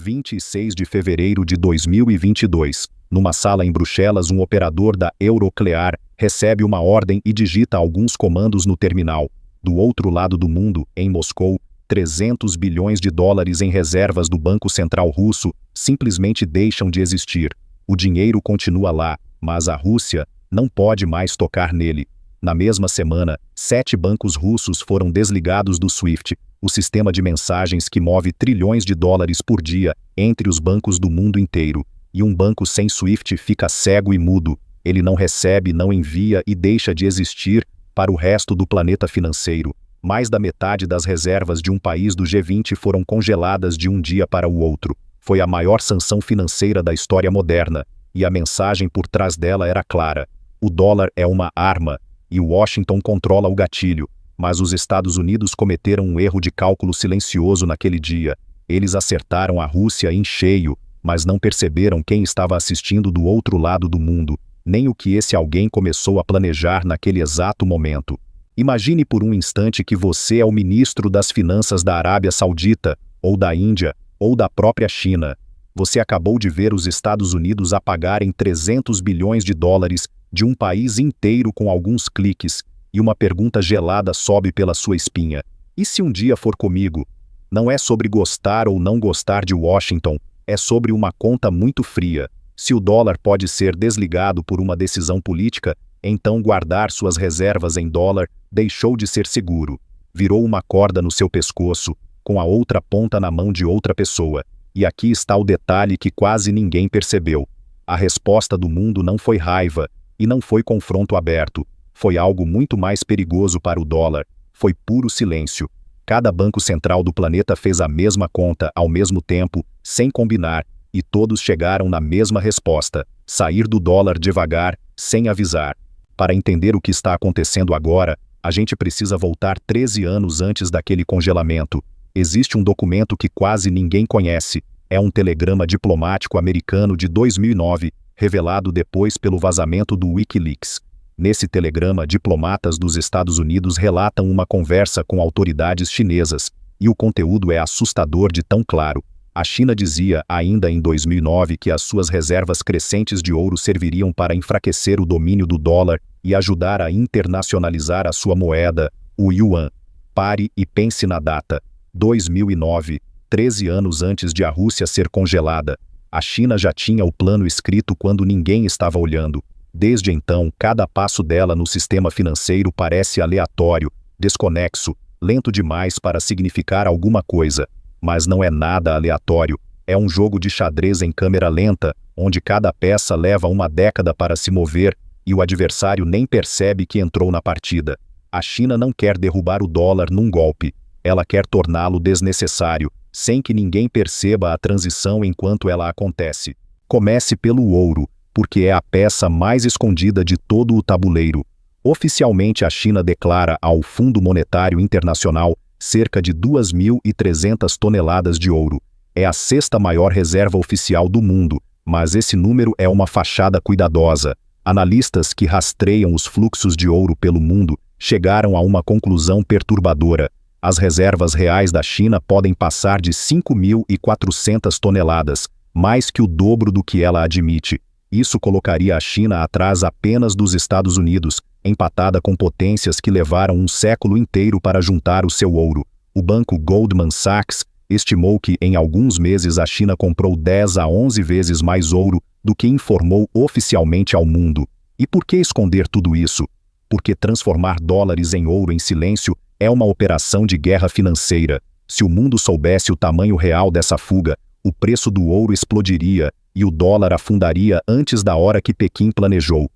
26 de fevereiro de 2022. Numa sala em Bruxelas, um operador da Euroclear recebe uma ordem e digita alguns comandos no terminal. Do outro lado do mundo, em Moscou, 300 bilhões de dólares em reservas do Banco Central Russo simplesmente deixam de existir. O dinheiro continua lá, mas a Rússia não pode mais tocar nele. Na mesma semana, 7 bancos russos foram desligados do SWIFT, o sistema de mensagens que move trilhões de dólares por dia entre os bancos do mundo inteiro. E um banco sem SWIFT fica cego e mudo. Ele não recebe, não envia e deixa de existir para o resto do planeta financeiro. Mais da metade das reservas de um país do G20 foram congeladas de um dia para o outro. Foi a maior sanção financeira da história moderna, e a mensagem por trás dela era clara. O dólar é uma arma, e Washington controla o gatilho, mas os Estados Unidos cometeram um erro de cálculo silencioso naquele dia. Eles acertaram a Rússia em cheio, mas não perceberam quem estava assistindo do outro lado do mundo, nem o que esse alguém começou a planejar naquele exato momento. Imagine por um instante que você é o ministro das Finanças da Arábia Saudita, ou da Índia, ou da própria China. Você acabou de ver os Estados Unidos apagarem 300 bilhões de dólares de um país inteiro com alguns cliques, e uma pergunta gelada sobe pela sua espinha. E se um dia for comigo? Não é sobre gostar ou não gostar de Washington, é sobre uma conta muito fria. Se o dólar pode ser desligado por uma decisão política, então guardar suas reservas em dólar deixou de ser seguro. Virou uma corda no seu pescoço, com a outra ponta na mão de outra pessoa. E aqui está o detalhe que quase ninguém percebeu. A resposta do mundo não foi raiva, e não foi confronto aberto. Foi algo muito mais perigoso para o dólar. Foi puro silêncio. Cada banco central do planeta fez a mesma conta ao mesmo tempo, sem combinar, e todos chegaram na mesma resposta: sair do dólar devagar, sem avisar. Para entender o que está acontecendo agora, a gente precisa voltar 13 anos antes daquele congelamento. Existe um documento que quase ninguém conhece. É um telegrama diplomático americano de 2009, revelado depois pelo vazamento do Wikileaks. Nesse telegrama, diplomatas dos Estados Unidos relatam uma conversa com autoridades chinesas, e o conteúdo é assustador de tão claro. A China dizia, ainda em 2009, que as suas reservas crescentes de ouro serviriam para enfraquecer o domínio do dólar e ajudar a internacionalizar a sua moeda, o yuan. Pare e pense na data. 2009, 13 anos antes de a Rússia ser congelada. A China já tinha o plano escrito quando ninguém estava olhando. Desde então, cada passo dela no sistema financeiro parece aleatório, desconexo, lento demais para significar alguma coisa. Mas não é nada aleatório. É um jogo de xadrez em câmera lenta, onde cada peça leva uma década para se mover e o adversário nem percebe que entrou na partida. A China não quer derrubar o dólar num golpe. Ela quer torná-lo desnecessário, sem que ninguém perceba a transição enquanto ela acontece. Comece pelo ouro, porque é a peça mais escondida de todo o tabuleiro. Oficialmente, a China declara ao Fundo Monetário Internacional cerca de 2.300 toneladas de ouro. É a 6ª maior reserva oficial do mundo, mas esse número é uma fachada cuidadosa. Analistas que rastreiam os fluxos de ouro pelo mundo chegaram a uma conclusão perturbadora. As reservas reais da China podem passar de 5.400 toneladas, mais que o dobro do que ela admite. Isso colocaria a China atrás apenas dos Estados Unidos, empatada com potências que levaram um século inteiro para juntar o seu ouro. O banco Goldman Sachs estimou que, em alguns meses, a China comprou 10 a 11 vezes mais ouro do que informou oficialmente ao mundo. E por que esconder tudo isso? Porque transformar dólares em ouro em silêncio é uma operação de guerra financeira. Se o mundo soubesse o tamanho real dessa fuga, o preço do ouro explodiria e o dólar afundaria antes da hora que Pequim planejou.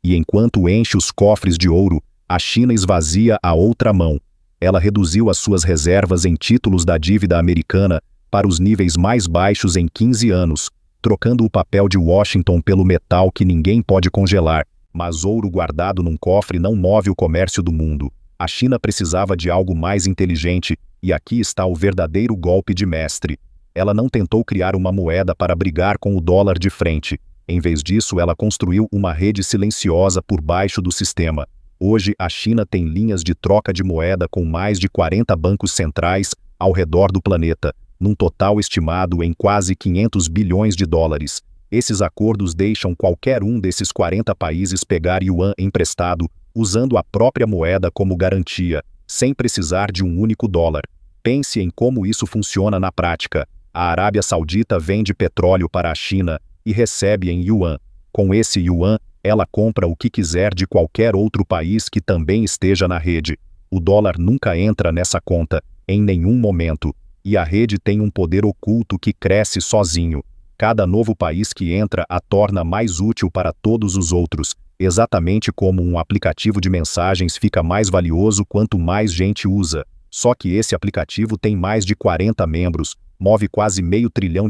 E enquanto enche os cofres de ouro, a China esvazia a outra mão. Ela reduziu as suas reservas em títulos da dívida americana para os níveis mais baixos em 15 anos, trocando o papel de Washington pelo metal que ninguém pode congelar. Mas ouro guardado num cofre não move o comércio do mundo. A China precisava de algo mais inteligente, e aqui está o verdadeiro golpe de mestre. Ela não tentou criar uma moeda para brigar com o dólar de frente. Em vez disso, ela construiu uma rede silenciosa por baixo do sistema. Hoje, a China tem linhas de troca de moeda com mais de 40 bancos centrais ao redor do planeta, num total estimado em quase 500 bilhões de dólares. Esses acordos deixam qualquer um desses 40 países pegar yuan emprestado, usando a própria moeda como garantia, sem precisar de um único dólar. Pense em como isso funciona na prática. A Arábia Saudita vende petróleo para a China e recebe em yuan. Com esse yuan, ela compra o que quiser de qualquer outro país que também esteja na rede. O dólar nunca entra nessa conta, em nenhum momento, e a rede tem um poder oculto que cresce sozinho. Cada novo país que entra a torna mais útil para todos os outros, exatamente como um aplicativo de mensagens fica mais valioso quanto mais gente usa. Só que esse aplicativo tem mais de 40 membros, move quase $500 bilhão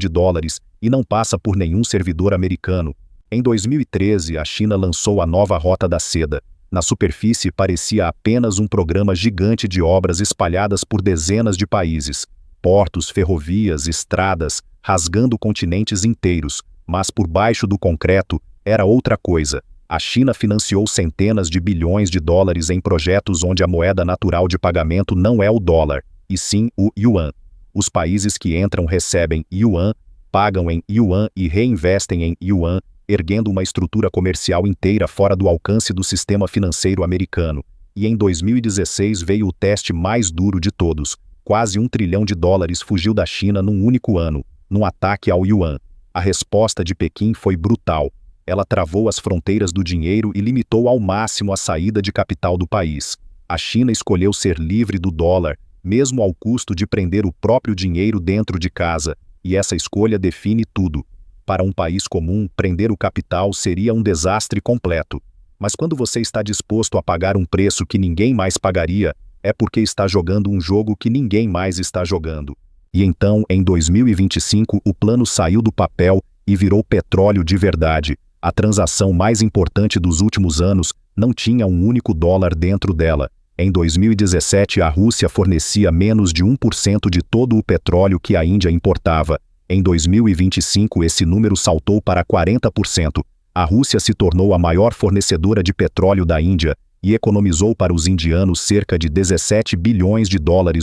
e não passa por nenhum servidor americano. Em 2013, a China lançou a nova Rota da Seda. Na superfície parecia apenas um programa gigante de obras espalhadas por dezenas de países. Portos, ferrovias, estradas, rasgando continentes inteiros, mas por baixo do concreto era outra coisa. A China financiou centenas de bilhões de dólares em projetos onde a moeda natural de pagamento não é o dólar, e sim o yuan. Os países que entram recebem yuan, pagam em yuan e reinvestem em yuan, erguendo uma estrutura comercial inteira fora do alcance do sistema financeiro americano. E em 2016 veio o teste mais duro de todos. Quase $1 trilhão fugiu da China num único ano, num ataque ao yuan. A resposta de Pequim foi brutal. Ela travou as fronteiras do dinheiro e limitou ao máximo a saída de capital do país. A China escolheu ser livre do dólar, mesmo ao custo de prender o próprio dinheiro dentro de casa, e essa escolha define tudo. Para um país comum, prender o capital seria um desastre completo. Mas quando você está disposto a pagar um preço que ninguém mais pagaria, é porque está jogando um jogo que ninguém mais está jogando. E então, em 2025, o plano saiu do papel e virou petróleo de verdade. A transação mais importante dos últimos anos não tinha um único dólar dentro dela. Em 2017, a Rússia fornecia menos de 1% de todo o petróleo que a Índia importava. Em 2025, esse número saltou para 40%. A Rússia se tornou a maior fornecedora de petróleo da Índia e economizou para os indianos cerca de $17 bilhões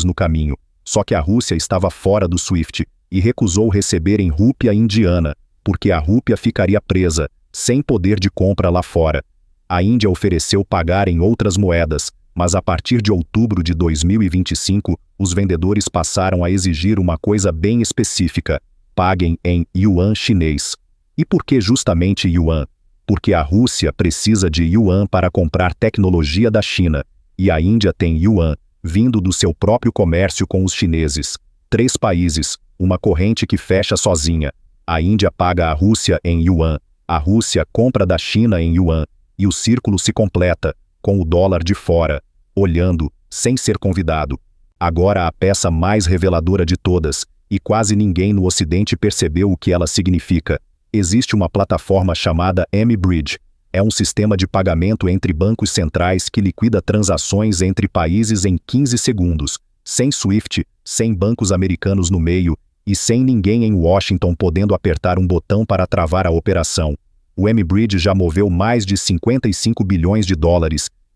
no caminho. Só que a Rússia estava fora do SWIFT e recusou receber em rúpia indiana, porque a rúpia ficaria presa, sem poder de compra lá fora. A Índia ofereceu pagar em outras moedas, mas a partir de outubro de 2025, os vendedores passaram a exigir uma coisa bem específica: paguem em yuan chinês. E por que justamente yuan? Porque a Rússia precisa de yuan para comprar tecnologia da China, e a Índia tem yuan, vindo do seu próprio comércio com os chineses. 3 países, uma corrente que fecha sozinha. A Índia paga a Rússia em yuan, a Rússia compra da China em yuan, e o círculo se completa, com o dólar de fora, olhando, sem ser convidado. Agora a peça mais reveladora de todas, e quase ninguém no Ocidente percebeu o que ela significa. Existe uma plataforma chamada M-Bridge. É um sistema de pagamento entre bancos centrais que liquida transações entre países em 15 segundos, sem SWIFT, sem bancos americanos no meio, e sem ninguém em Washington podendo apertar um botão para travar a operação. O M-Bridge já moveu mais de $55 bilhões,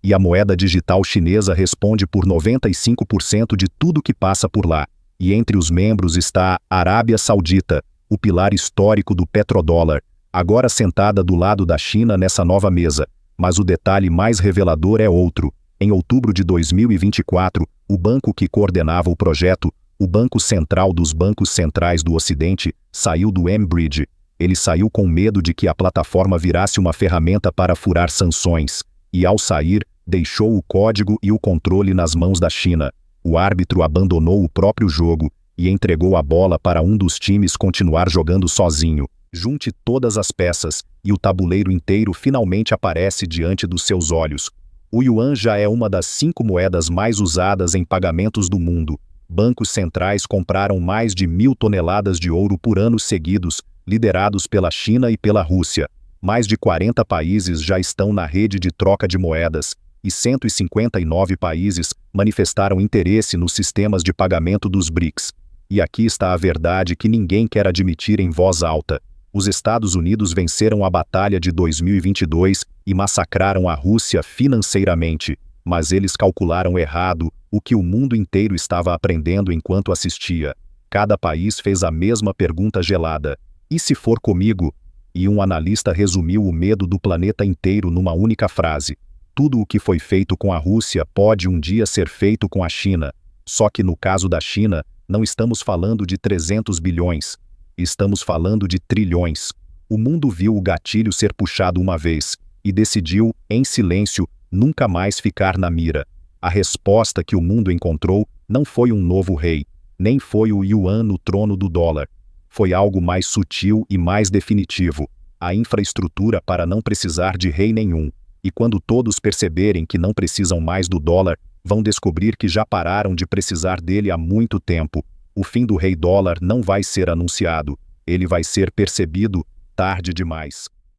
e a moeda digital chinesa responde por 95% de tudo que passa por lá. E entre os membros está a Arábia Saudita, o pilar histórico do petrodólar, agora sentada do lado da China nessa nova mesa. Mas o detalhe mais revelador é outro. Em outubro de 2024, o banco que coordenava o projeto, o Banco Central dos Bancos Centrais do Ocidente, saiu do M-Bridge. Ele saiu com medo de que a plataforma virasse uma ferramenta para furar sanções. E ao sair, deixou o código e o controle nas mãos da China. O árbitro abandonou o próprio jogo e entregou a bola para um dos times continuar jogando sozinho. Junte todas as peças e o tabuleiro inteiro finalmente aparece diante dos seus olhos. O yuan já é uma das 5 moedas mais usadas em pagamentos do mundo. Bancos centrais compraram mais de 1.000 toneladas de ouro por ano seguidos, liderados pela China e pela Rússia. Mais de 40 países já estão na rede de troca de moedas, e 159 países manifestaram interesse nos sistemas de pagamento dos BRICS. E aqui está a verdade que ninguém quer admitir em voz alta. Os Estados Unidos venceram a batalha de 2022 e massacraram a Rússia financeiramente, mas eles calcularam errado o que o mundo inteiro estava aprendendo enquanto assistia. Cada país fez a mesma pergunta gelada: e se for comigo? E um analista resumiu o medo do planeta inteiro numa única frase: tudo o que foi feito com a Rússia pode um dia ser feito com a China. Só que no caso da China, não estamos falando de 300 bilhões. Estamos falando de trilhões. O mundo viu o gatilho ser puxado uma vez e decidiu, em silêncio, nunca mais ficar na mira. A resposta que o mundo encontrou não foi um novo rei, nem foi o yuan no trono do dólar. Foi algo mais sutil e mais definitivo: a infraestrutura para não precisar de rei nenhum. E quando todos perceberem que não precisam mais do dólar, vão descobrir que já pararam de precisar dele há muito tempo. O fim do rei dólar não vai ser anunciado, ele vai ser percebido tarde demais.